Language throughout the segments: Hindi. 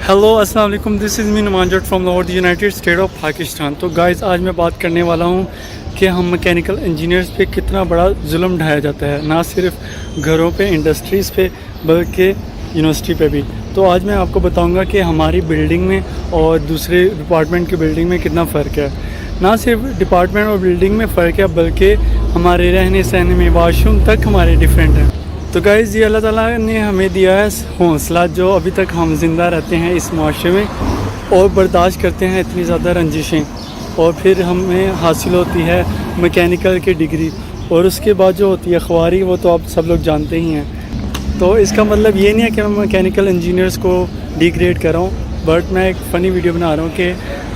हेलो अस्सलाम वालेकुम, this is me Numan Jatt from Lahore, United State of Pakistan. तो गाइस, आज मैं बात करने वाला हूँ कि हम मैकेनिकल इंजीनियर्स पे कितना बड़ा जुल्म ढाया जाता है, ना सिर्फ घरों पे, इंडस्ट्रीज़ पे, बल्कि यूनिवर्सिटी पे भी। तो आज मैं आपको बताऊँगा कि हमारी बिल्डिंग में और दूसरे डिपार्टमेंट की बिल्डिंग में कितना फ़र्क है। ना सिर्फ डिपार्टमेंट और बिल्डिंग में फ़र्क है, बल्कि हमारे रहने सहने में, वाशरूम तक हमारे डिफरेंट हैं। तो गाइज़, ये अल्लाह ताला ने हमें दिया है हौसला, जो अभी तक हम ज़िंदा रहते हैं इस माशरे में और बर्दाश्त करते हैं इतनी ज़्यादा रंजिशें, और फिर हमें हासिल होती है मैकेनिकल की डिग्री, और उसके बाद जो होती है ख्वारी, वो तो आप सब लोग जानते ही हैं। तो इसका मतलब ये नहीं है कि मैं मैकेनिकल इंजीनियर्स को डिग्रेड कर रहा हूँ, बट मैं एक फ़नी वीडियो बना रहा हूँ कि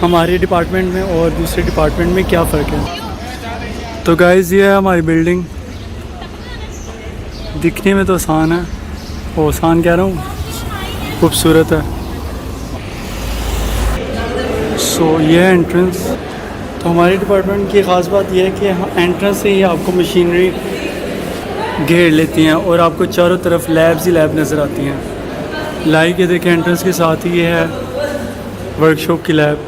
हमारे डिपार्टमेंट में और दूसरे डिपार्टमेंट में क्या फ़र्क है। तो गाइज़, ये है हमारी बिल्डिंग। दिखने में तो आसान है, वो आसान कह रहा हूँ, खूबसूरत है। ये है एंट्रेंस। तो हमारे डिपार्टमेंट की ख़ास बात यह है कि एंट्रेंस से ही आपको मशीनरी घेर लेती हैं और आपको चारों तरफ लैब्स ही लैब नज़र आती हैं। लाइक ये देखें, एंट्रेंस के साथ ही ये है वर्कशॉप की लैब,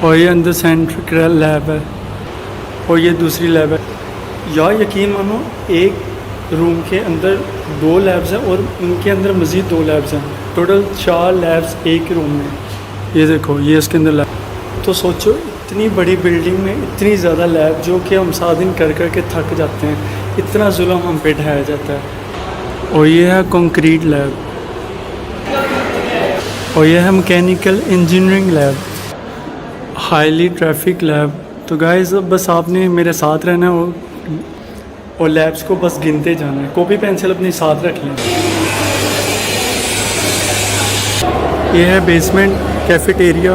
और ये अंदर सेंट्रल लैब है, और ये दूसरी लैब है। या यकीन मानो, एक रूम के अंदर 2 लैब्स हैं और उनके अंदर मज़ीद 2 लैब्स हैं। टोटल 4 लैब्स एक रूम में। ये देखो, ये इसके अंदर लैब। तो सोचो, इतनी बड़ी बिल्डिंग में इतनी ज़्यादा लैब, जो कि हम सारा दिन कर कर के थक जाते हैं, इतना जुल्म हम पे ढाया जाता है। और ये है कंक्रीट लैब, और ये है mechanical engineering lab, highly traffic lab. तो गाइस, अब बस आपने मेरे साथ रहना है और लैब्स को बस गिनते जाना है। कॉपी पेंसिल अपने साथ रख लें। ये है बेसमेंट कैफेटेरिया।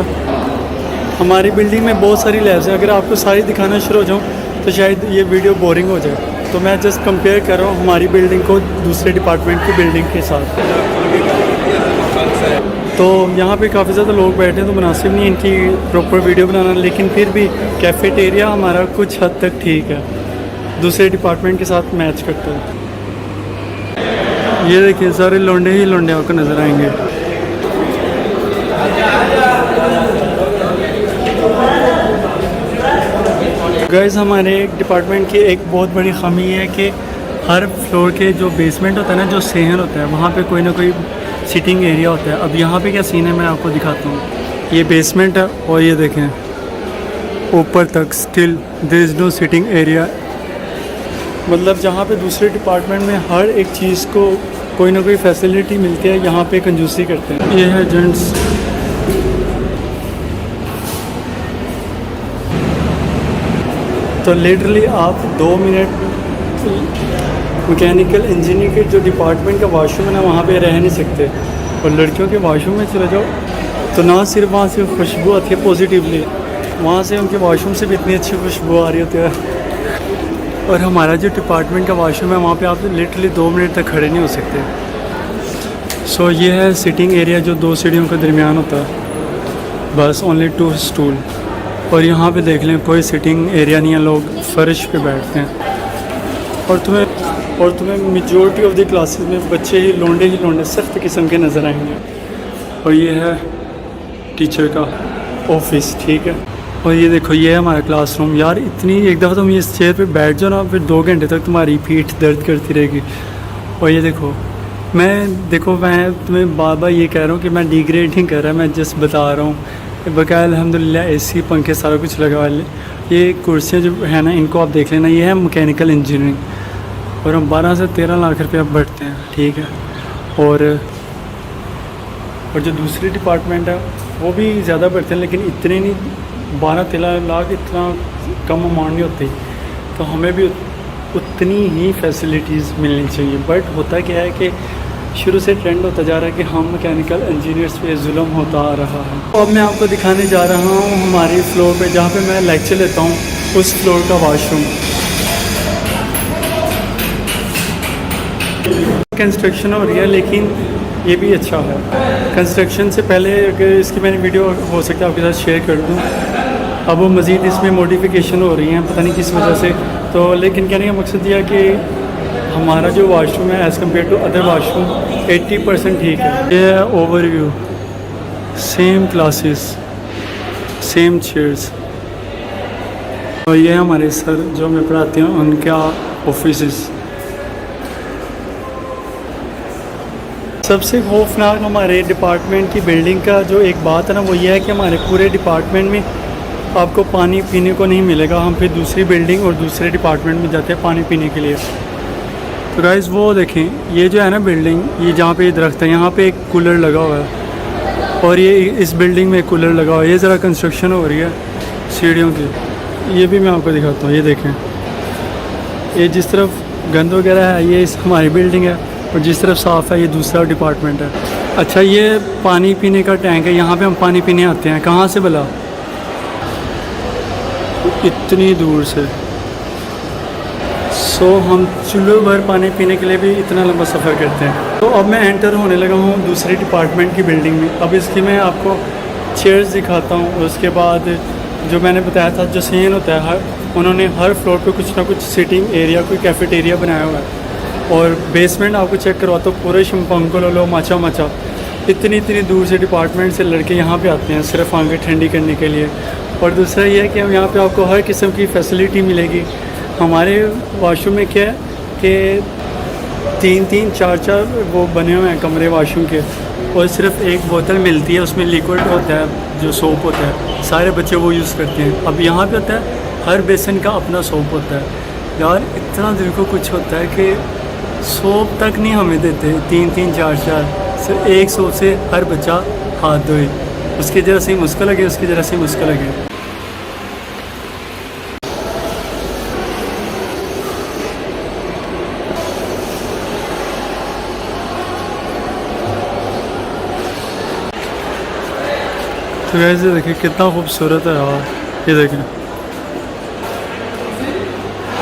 हमारी बिल्डिंग में बहुत सारी लैब्स हैं। अगर आपको सारी दिखाना शुरू हो जाऊँ तो शायद ये वीडियो बोरिंग हो जाए, तो मैं जस्ट कंपेयर कर रहा हूँ हमारी बिल्डिंग को दूसरे डिपार्टमेंट की बिल्डिंग के साथ। तो यहाँ पे काफ़ी ज़्यादा लोग बैठे हैं, तो मुनासिब नहीं इनकी प्रॉपर वीडियो बनाना, लेकिन फिर भी कैफेटेरिया हमारा कुछ हद तक ठीक है, दूसरे डिपार्टमेंट के साथ मैच करता है। ये देखिए, सारे लोंडे ही लोंडे आपको नज़र आएंगे। गाइस, हमारे डिपार्टमेंट की एक बहुत बड़ी खामी है कि हर फ्लोर के जो बेसमेंट होता है ना, जो सेहन होता है, वहाँ पे कोई ना कोई सिटिंग एरिया होता है। अब यहाँ पे क्या सीन है, मैं आपको दिखाता हूँ। ये बेसमेंट है और ये देखें ऊपर तक still there is no sitting area. मतलब जहाँ पे दूसरे डिपार्टमेंट में हर एक चीज़ को कोई ना कोई फैसिलिटी मिलती है, यहाँ पे कंजूसी करते हैं। ये है जेंट्स। तो लिटरली आप 2 मिनट मैकेनिकल इंजीनियरिंग के जो डिपार्टमेंट का वाशरूम है ना, वहाँ पे रह नहीं सकते। और लड़कियों के वाशरूम में चले जाओ तो ना सिर्फ वहाँ से खुशबू आती है पॉजिटिवली, वहाँ से उनके वाशरूम से भी इतनी अच्छी खुशबू आ रही होती है। और हमारा जो डिपार्टमेंट का वाशरूम है, वहाँ पे आप लिटरली 2 मिनट तक खड़े नहीं हो सकते। ये है सिटिंग एरिया, जो 2 सीढ़ियों के दरमियान होता है, बस ओनली 2 स्टूल। और यहाँ पे देख लें, कोई सिटिंग एरिया नहीं है, लोग फर्श पे बैठते हैं। और तुम्हें मेजॉरिटी ऑफ द क्लासेस में बच्चे ही लोंडे सख्त किस्म के नज़र आएंगे। और ये है टीचर का ऑफिस, ठीक है। और ये देखो, ये है हमारा क्लासरूम। यार, इतनी एक दफ़ा तुम इस चेयर पे बैठ जाओ ना, फिर 2 घंटे तक तुम्हारी पीठ दर्द करती रहेगी। और ये देखो, मैं तुम्हें बार बार ये कह रहा हूँ कि मैं डिग्रेड नहीं कर रहा, मैं जस्ट बता रहा हूँ। बकाया अल्हम्दुलिल्लाह एसी पंखे सारा कुछ लगा ले। ये कुर्सियाँ जो है ना, इनको आप देख लेना। ये है मैकेनिकल इंजीनियरिंग, और हम 12 से 13 लाख रुपये अब बढ़ते हैं, ठीक है। और जो दूसरी डिपार्टमेंट है वो भी ज़्यादा बढ़ते हैं, लेकिन इतने नहीं। 12-13 लाख इतना कम अमाउंट नहीं होती, तो हमें भी उतनी ही फैसिलिटीज़ मिलनी चाहिए। बट होता क्या है कि शुरू से ट्रेंड होता जा रहा है कि हम मैकेनिकल इंजीनियर्स पे जुल्म होता आ रहा है। तो अब मैं आपको दिखाने जा रहा हूँ हमारी फ्लोर पे, जहाँ पे मैं लेक्चर लेता हूँ, उस फ्लोर का वाशरूम। कंस्ट्रक्शन हो रही है, लेकिन ये भी अच्छा है। कंस्ट्रक्शन से पहले अगर इसकी मैंने वीडियो हो सकता है आपके साथ शेयर कर दूँ। अब वो मज़ीद इसमें मॉडिफिकेशन हो रही हैं, पता नहीं किस वजह से। तो लेकिन कहने का मकसद यह है कि हमारा जो वाशरूम है as compare to other washroom 80% ठीक है। ये है overview, same classes, same chairs. और ये हमारे सर जो हमें पढ़ाते हैं उनका ऑफिस। सबसे खौफनाक हमारे डिपार्टमेंट की बिल्डिंग का जो एक बात है ना, वो ये है कि हमारे पूरे डिपार्टमेंट में आपको पानी पीने को नहीं मिलेगा। हम फिर दूसरी बिल्डिंग और दूसरे डिपार्टमेंट में जाते हैं पानी पीने के लिए। तो गाइस वो देखें, ये जो है ना बिल्डिंग, ये जहाँ पे ये दरख्त है यहाँ पे एक कूलर लगा हुआ है और ये इस बिल्डिंग में कूलर लगा हुआ है। ये ज़रा कंस्ट्रक्शन हो रही है सीढ़ियों की, ये भी मैं आपको दिखाता हूँ। ये देखें, ये जिस तरफ गंद वगैरह है ये इस हमारी बिल्डिंग है और जिस तरफ साफ़ है ये दूसरा डिपार्टमेंट है। अच्छा, ये पानी पीने का टैंक है, यहाँ पे हम पानी पीने आते हैं। कहाँ से भला? इतनी दूर से। हम चूल्हे भर पानी पीने के लिए भी इतना लंबा सफ़र करते हैं। तो अब मैं एंटर होने लगा हूँ दूसरे डिपार्टमेंट की बिल्डिंग में। अब इसकी मैं आपको चेयर्स दिखाता हूँ। उसके बाद जो मैंने बताया था जो सीन होता है, उन्होंने हर फ्लोर पे कुछ ना कुछ सिटिंग एरिया, कोई कैफेटेरिया बनाया हुआ है। और बेसमेंट आपको चेक करवाता हूँ, पूरे शम्पंको लो माचा माचा, इतनी दूर से डिपार्टमेंट से लड़के यहाँ पे आते हैं सिर्फ आंखें ठंडी करने के लिए। और दूसरा ये है कि हम यहाँ पे आपको हर किस्म की फैसिलिटी मिलेगी। हमारे वॉशरूम में क्या है कि 3-3, 4-4 वो बने हुए हैं कमरे वॉशरूम के, और सिर्फ एक बोतल मिलती है, उसमें लिक्विड होता है जो सोप होता है, सारे बच्चे वो यूज़ करते हैं। अब यहाँ पे होता है हर बेसन का अपना सोप होता है। यार इतना दिल को कुछ होता है कि सोप तक नहीं हमें देते, 3-3, 4-4, सिर्फ एक सोप से हर बच्चा हाथ धोए। उसकी जरा से मुश्किल लगे, उसकी जरा से मुश्किल लगे। तो वैसे देखिए कितना खूबसूरत है यार, ये देखें।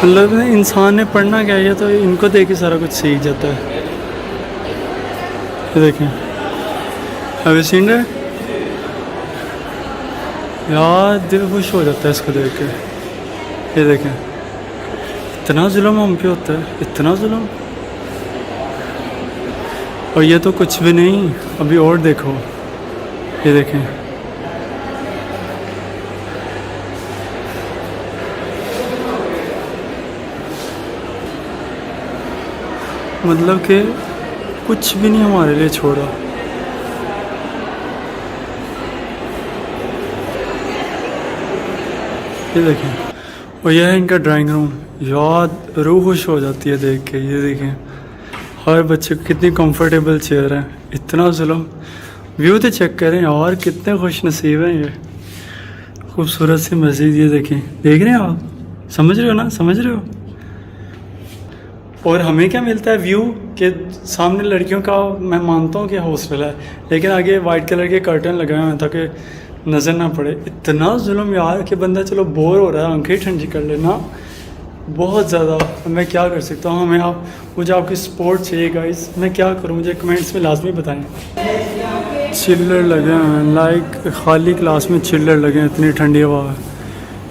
मतलब इंसान ने पढ़ना क्या है, तो इनको देख के सारा कुछ सीख जाता है। ये देखें, हैव यू सीन इट? यार दिल खुश हो जाता है इसको देख के। ये देखें, इतना जुल्म हम पे होता है, इतना जुल्म। और ये तो कुछ भी नहीं, अभी और देखो। ये देखें, मतलब कि कुछ भी नहीं हमारे लिए छोड़ा। ये देखें, और यह है इनका ड्राइंग रूम। याद रूह खुश हो जाती है देख के। ये देखें, हर बच्चे को कितनी कंफर्टेबल चेयर है, इतना जुल्म। व्यू तो चेक करें यार, कितने खुश नसीब हैं। ये खूबसूरत सी मस्जिद, ये देखें, देख रहे हैं आप? समझ रहे हो ना, समझ रहे हो? और हमें क्या मिलता है व्यू के सामने लड़कियों का, मैं मानता हूँ कि हॉस्टल है, लेकिन आगे वाइट कलर के कर्टन लगाए हुए हैं ताकि नज़र ना पड़े। इतना जुल्म यार कि बंदा चलो बोर हो रहा है, आंखें ठंडी कर लेना, बहुत ज़्यादा। मैं क्या कर सकता हूँ? हमें आप, मुझे आपकी सपोर्ट चाहिए गाइस। मैं क्या करूँ, मुझे कमेंट्स में लाजमी बताएं। चिल्लर लगे हैं, लाइक खाली क्लास में चिल्लर लगे हैं, इतनी ठंडी हवा है।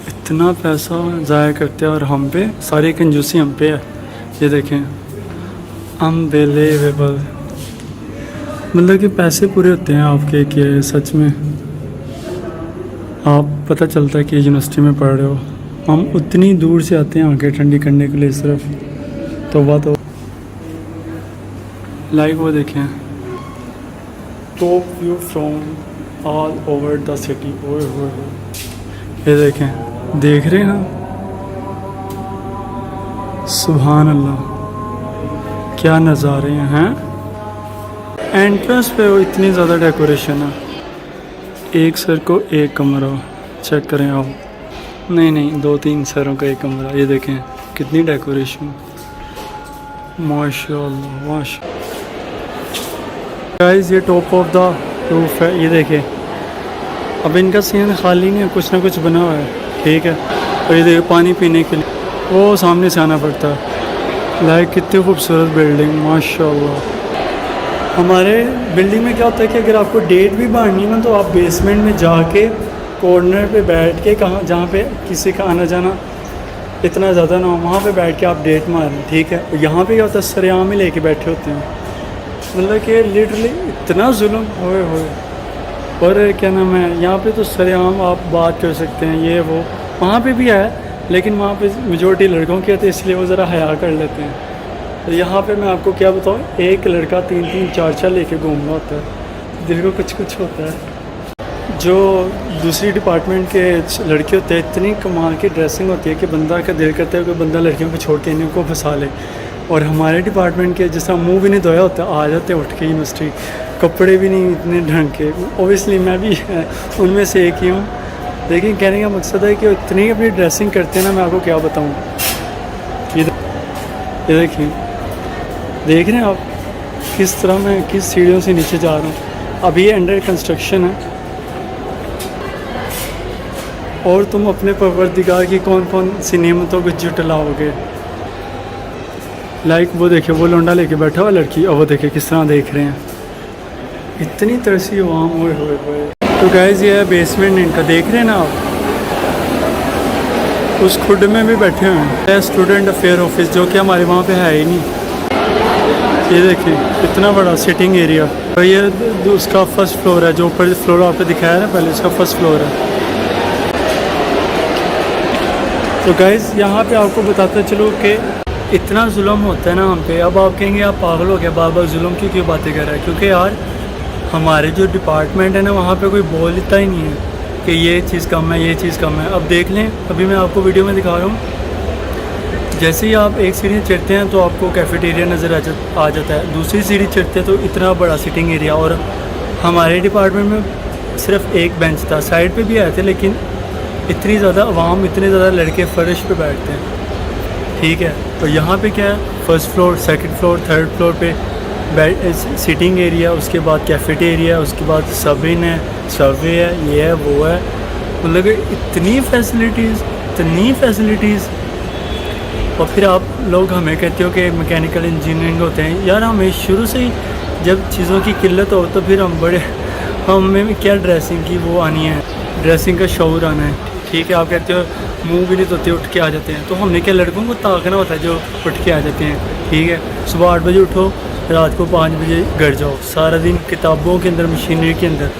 इतना पैसा ज़ाया करते हैं और हम पे सारी कंजूसी हम पे है। ये देखें, अनबिलीवेबल। मतलब कि पैसे पूरे होते हैं आपके कि सच में आप पता चलता है कि यूनिवर्सिटी में पढ़ रहे हो। हम उतनी दूर से आते हैं आंखें ठंडी करने के लिए सिर्फ। तौबा तो लाइक वो देखें, top view from all over the city. ओए होए, ये देखें, देख रहे हैं? सुभान अल्लाह, क्या नज़ारे हैं। एंट्रेंस पे वो इतनी ज़्यादा डेकोरेशन है। एक सर को एक कमरा, चेक करें आप। नहीं, 2-3 सरों का एक कमरा। ये देखें कितनी डेकोरेशन, माशाल्लाह माशाल्लाह। गाइस, ये टॉप ऑफ द रूफ है। ये देखें, अब इनका सीन खाली नहीं है, कुछ ना कुछ बना हुआ है, ठीक है। और ये देखिए पानी पीने के लिए वो सामने से आना पड़ता है। लाइक कितनी खूबसूरत बिल्डिंग, माशाल्लाह। हमारे बिल्डिंग में क्या होता है कि अगर आपको डेट भी बांधनी है ना, तो आप बेसमेंट में जाके कॉर्नर पे बैठ के, कहाँ जहाँ पे किसी का आना जाना इतना ज़्यादा ना हो, वहाँ पे बैठ के आप डेट मारें, ठीक है। यहाँ पे क्या होता है, सरेआम ही लेके बैठे होते हैं, मतलब कि लिटरली इतना जुल्म होए होए। और क्या नाम है, यहाँ पे तो सरेआम आप बात कर सकते हैं, ये वो वहाँ पे भी है, लेकिन वहाँ पे मेजोरिटी लड़कों की होती है, इसलिए वो ज़रा हया कर लेते हैं। तो यहाँ पे मैं आपको क्या बताऊँ, एक लड़का 3-3 4-4 लेके घूम रहा होता है, दिल को कुछ कुछ होता है। जो दूसरी डिपार्टमेंट के लड़के होते हैं, इतनी कमाल की ड्रेसिंग होती है कि बंदा का दिल करता है कि बंदा लड़कियों को छोड़ के इन्हीं को फंसा ले। और हमारे डिपार्टमेंट के जैसा मुंह भी नहीं धोया होता, आ जाते हैं उठ के यूनिवर्सिटी, कपड़े भी नहीं इतने ढंग के। ओबियसली मैं भी उनमें से एक ही हूँ, लेकिन कहने का मकसद है कि इतनी अपनी ड्रेसिंग करते हैं ना, मैं आपको क्या बताऊँ। ये देखिए, देख रहे हैं आप किस तरह मैं किस सीढ़ियों से नीचे जा रहा हूँ। अभी ये अंडर कंस्ट्रक्शन है, और तुम अपने परवरदिगार की कौन कौन सी नेमतों को जुटलाओगे। लाइक वो देखिए, वो लौंडा लेके बैठा हुआ लड़की, और वो देखिए किस तरह देख रहे हैं, इतनी तरसी वहाँ हुए। तो गाइस ये है बेसमेंट इनका, देख रहे हैं ना आप, उस खुड में भी बैठे हुए हैं। स्टूडेंट अफेयर ऑफिस, जो कि हमारे वहाँ पे है ही नहीं। ये देखिए इतना बड़ा सिटिंग एरिया, और ये उसका फर्स्ट फ्लोर है, जो ऊपर फ्लोर आपको दिखाया ना पहले, उसका फर्स्ट फ्लोर है। तो गाइज़ यहाँ पे आपको बताते चलो कि इतना जुल्म होता है ना हम पे। अब आप कहेंगे आप पागल हो गया, बार बार जुल्म की क्यों बातें कर रहा है, क्योंकि यार हमारे जो डिपार्टमेंट है ना, वहाँ पे कोई बोलता ही नहीं है कि ये चीज़ कम है, ये चीज़ कम है। अब देख लें, अभी मैं आपको वीडियो में दिखा रहा हूँ, जैसे ही आप एक सीढ़ी चढ़ते हैं तो आपको कैफेटेरिया नज़र आ जाता है, दूसरी सीढ़ी चढ़ते हैं तो इतना बड़ा सिटिंग एरिया। और हमारे डिपार्टमेंट में सिर्फ एक बेंच था, साइड पे भी आए थे, लेकिन इतनी ज़्यादा आवाम, इतने ज़्यादा लड़के फर्श पे बैठते हैं, ठीक है। तो यहाँ पे क्या है, first floor, second floor, third floor पे सीटिंग एरिया, उसके बाद कैफेटेरिया, उसके बाद सबिन है, सबवे है, ये है वो है, मतलब इतनी फैसिलिटीज़। और फिर आप लोग हमें कहते हो कि मैकेनिकल इंजीनियरिंग होते हैं। यार हमें शुरू से ही जब चीज़ों की किल्लत हो तो फिर हमें क्या ड्रेसिंग की वो आनी है, ड्रेसिंग का शौर आना है, ठीक है। आप कहते हो मुंह भी नहीं धोते उठ के आ जाते हैं, तो हमने क्या लड़कों को ताकना होता है जो उठ के आ जाते हैं, ठीक है। सुबह 8 बजे उठो, रात को 5 बजे घर जाओ, सारा दिन किताबों के अंदर, मशीनरी के अंदर।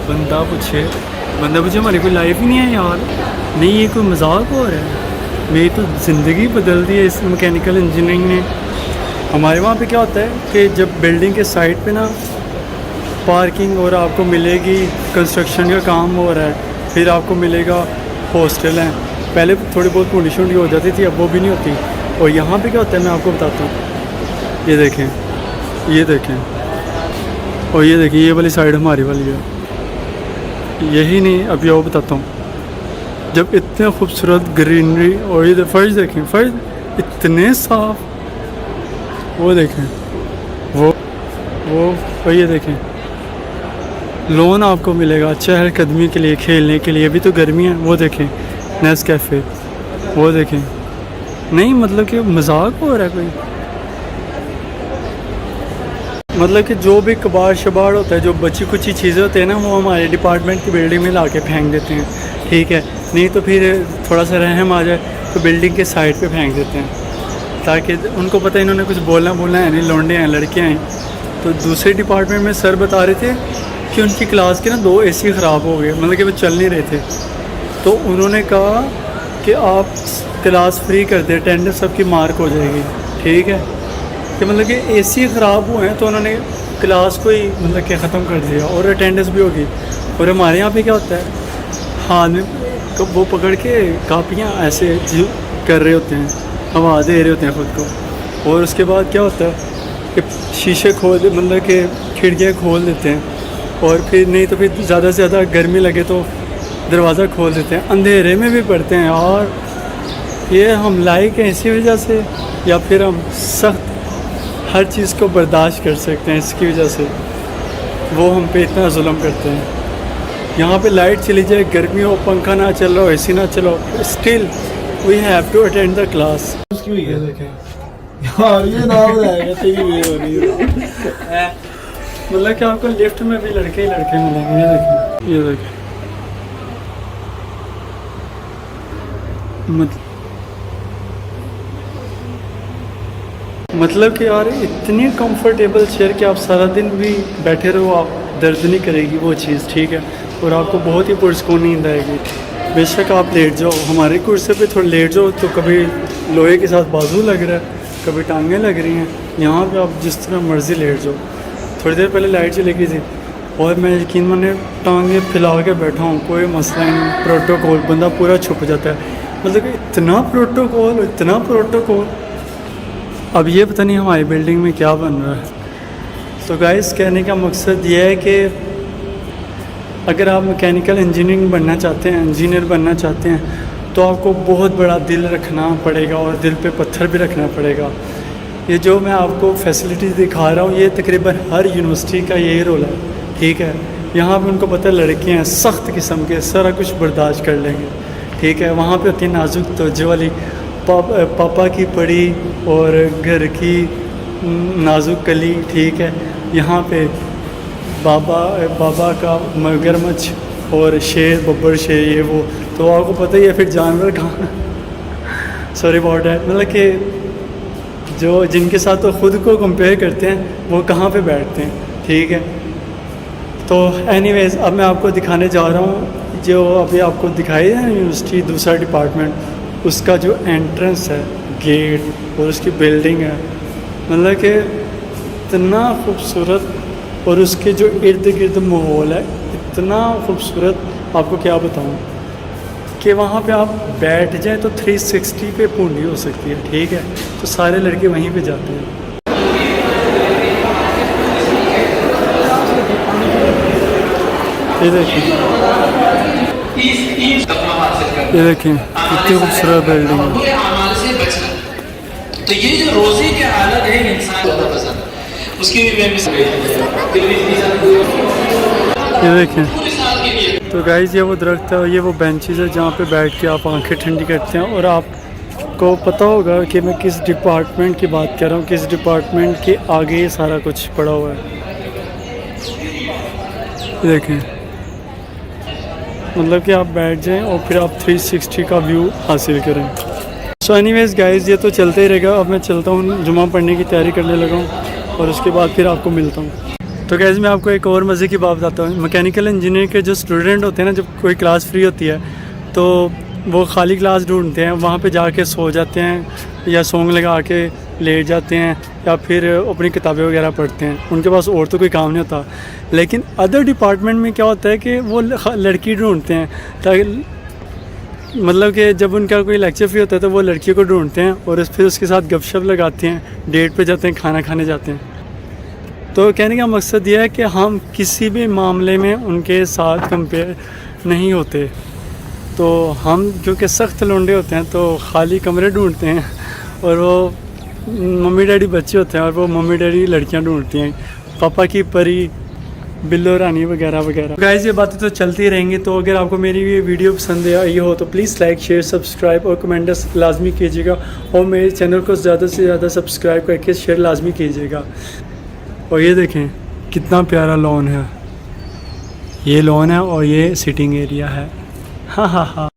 बंदा पूछे हमारी कोई लाइफ ही नहीं है यार, नहीं ये कोई मजाक हो रहा है। मेरी तो ज़िंदगी बदल दी है इस मैकेनिकल इंजीनियरिंग ने। हमारे वहाँ पे क्या होता है कि जब बिल्डिंग के साइड पे ना पार्किंग और आपको मिलेगी, कंस्ट्रक्शन का काम हो रहा है, फिर आपको मिलेगा हॉस्टल है। पहले थोड़ी बहुत पुंडी शुंडी हो जाती थी, अब वो भी नहीं होती। और यहाँ पे क्या होता है मैं आपको बताता हूँ, ये देखें, और ये देखिए, ये वाली साइड हमारी वाली है। यही नहीं, अभी और बताता हूँ, जब इतने खूबसूरत ग्रीनरी, और ये फर्श देखें, फर्श इतने साफ, वो देखें, वो और ये देखें, लोन आपको मिलेगा चहलकदमी के लिए, खेलने के लिए। अभी तो गर्मी है, वो देखें नेस्कैफ़े, वो देखें। नहीं मतलब कि मजाक हो रहा है कोई, मतलब कि जो भी कबाड़ शबाड़ होता है, जो बची कुछ चीज़ें होती हैं ना, वो हमारे डिपार्टमेंट की बिल्डिंग में ला के फेंक देते हैं, ठीक है। नहीं तो फिर थोड़ा सा रहम आ जाए तो बिल्डिंग के साइड पे फेंक देते हैं, ताकि उनको पता है इन्होंने कुछ बोलना है नहीं, लौंडे हैं, लड़कियाँ हैं। तो दूसरे डिपार्टमेंट में सर बता रहे थे कि उनकी क्लास के ना 2 AC ख़राब हो गए, मतलब कि वो चल नहीं रहे थे। तो उन्होंने कहा कि आप क्लास फ्री कर दें, अटेंडेंस सबकी मार्क हो जाएगी, ठीक है। कि मतलब कि AC ख़राब हुए हैं, तो उन्होंने क्लास को ही मतलब कि ख़त्म कर दिया, और अटेंडेंस भी होगी। और हमारे यहाँ पे क्या होता है, हाथ में वो पकड़ के कापियाँ ऐसे कर रहे होते हैं, हवा दे रहे होते हैं ख़ुद को। और उसके बाद क्या होता है कि शीशे खोल, मतलब कि खिड़कियाँ खोल देते हैं, और फिर नहीं तो फिर ज़्यादा से ज़्यादा गर्मी लगे तो दरवाज़ा खोल देते हैं, अंधेरे में भी पढ़ते हैं। और ये हम लाइक हैं इसी वजह से, या फिर हम सख्त हर चीज़ को बर्दाश्त कर सकते हैं, इसकी वजह से वो हम पे इतना जुल्म करते हैं। यहाँ पे लाइट चली जाए, गर्मी हो, पंखा ना चल रहा हो, AC ना चलो, still we have to attend the class. उसकी हुई है देखें यार, ये नाम रहेगा तेरी वे हो रही है। मतलब कि आपको लिफ्ट में भी लड़के ही लड़के मिलेंगे। ये देखिए मतलब कि यार इतनी कंफर्टेबल चेयर कि आप सारा दिन भी बैठे रहो, आप दर्द नहीं करेगी वो चीज़, ठीक है। और आपको बहुत ही पुरस्कून नींद आएगी। बेशक आप लेट जाओ, हमारी कुर्सी पे थोड़ा लेट जाओ तो कभी लोहे के साथ बाजू लग रहा है, कभी टांगें लग रही हैं। यहाँ पे आप जिस तरह मर्ज़ी लेट जाओ। थोड़ी देर पहले लाइट चली गई थी और मैं यकीन माने टांगें फैला के बैठा हूँ, कोई मसला नहीं। प्रोटोकॉल, बंदा पूरा छुप जाता है। मतलब कि इतना प्रोटोकॉल, इतना प्रोटोकॉल। अब ये पता नहीं हमारी बिल्डिंग में क्या बन रहा है। तो गाइस कहने का मकसद ये है कि अगर आप मैकेनिकल इंजीनियरिंग बनना चाहते हैं, इंजीनियर बनना चाहते हैं, तो आपको बहुत बड़ा दिल रखना पड़ेगा और दिल पे पत्थर भी रखना पड़ेगा। ये जो मैं आपको फैसिलिटीज़ दिखा रहा हूँ, ये तकरीबन हर यूनिवर्सिटी का यही रोल है, ठीक है। यहाँ पे उनको पता है लड़के हैं सख्त किस्म के, सारा कुछ बर्दाश्त कर लेंगे, ठीक है। वहाँ पे होती है नाजुक तवज्जो वाली, पापा की पड़ी और घर की नाजुक कली, ठीक है। यहाँ पे बाबा का मगरमच्छ और शेर, बब्बर शेर, ये वो, तो आपको पता ही है फिर जानवर कहाँ सॉरी अबाउट दैट। मतलब कि जो जिनके साथ तो ख़ुद को कंपेयर करते हैं वो कहाँ पे बैठते हैं, ठीक है। तो एनीवेज़ अब मैं आपको दिखाने जा रहा हूँ जो अभी आपको दिखाई है यूनिवर्सिटी, दूसरा डिपार्टमेंट, उसका जो एंट्रेंस है, गेट और उसकी बिल्डिंग है। मतलब कि इतना खूबसूरत, और उसके जो इर्द गिर्द माहौल है इतना खूबसूरत, आपको क्या बताऊँ कि वहाँ पे आप बैठ जाएं तो 360 पे पूरी हो सकती है, ठीक है। तो सारे लड़के वहीं पे जाते हैं। ये देखें, ये देखें कितनी खूबसूरत बिल्डिंग है। तो ये जो रोजे के हालत है इंसान ज़्यादा पसंद है, उसकी भी ये देखें। तो गाइस ये वो दरख्त है और ये वो बेंचेस है जहाँ पे बैठ के आप आंखें ठंडी करते हैं। और आपको पता होगा कि मैं किस डिपार्टमेंट की बात कर रहा हूँ, किस डिपार्टमेंट के आगे ये सारा कुछ पड़ा हुआ है। देखें, मतलब कि आप बैठ जाएं और फिर आप 360 का व्यू हासिल करें। सो एनीवेज़ गाइस ये तो चलते ही रहेगा। अब मैं चलता हूँ, जुमा पढ़ने की तैयारी करने लगा हूँ और उसके बाद फिर आपको मिलता हूँ। तो गाइस मैं आपको एक और मज़े की बात बताता हूँ। मैकेनिकल इंजीनियर के जो स्टूडेंट होते हैं ना, जब कोई क्लास फ्री होती है तो वो खाली क्लास ढूंढते हैं, वहाँ पे जाके सो जाते हैं या सॉन्ग लगा के लेट जाते हैं या फिर अपनी किताबें वगैरह पढ़ते हैं। उनके पास और तो कोई काम नहीं होता। लेकिन अदर डिपार्टमेंट में क्या होता है कि वो लड़की ढूंढते हैं, ताकि मतलब कि जब उनका कोई लेक्चर फ्री होता है तो वो लड़कियों को ढूंढते हैं और फिर उसके साथ गपशप लगाते हैं, डेट पे जाते हैं, खाना खाने जाते हैं। तो कहने का मकसद यह है कि हम किसी भी मामले में उनके साथ कंपेयर नहीं होते। तो हम क्योंकि सख्त लौंडे होते हैं तो खाली कमरे ढूंढते हैं और वो मम्मी डैडी बच्चे होते हैं और वो मम्मी डैडी लड़कियां ढूंढती हैं, पापा की परी, बिल्लो रानी वगैरह वगैरह। गाइस ये बातें तो चलती रहेंगी। तो अगर आपको मेरी ये वीडियो पसंद आई हो तो प्लीज़ लाइक, शेयर, सब्सक्राइब और कमेंट्स लाजमी कीजिएगा और मेरे चैनल को ज़्यादा से ज़्यादा सब्सक्राइब करके शेयर लाजमी कीजिएगा। और ये देखें कितना प्यारा लॉन है, ये लॉन है और ये सिटिंग एरिया है। हाँ हाँ हाँ।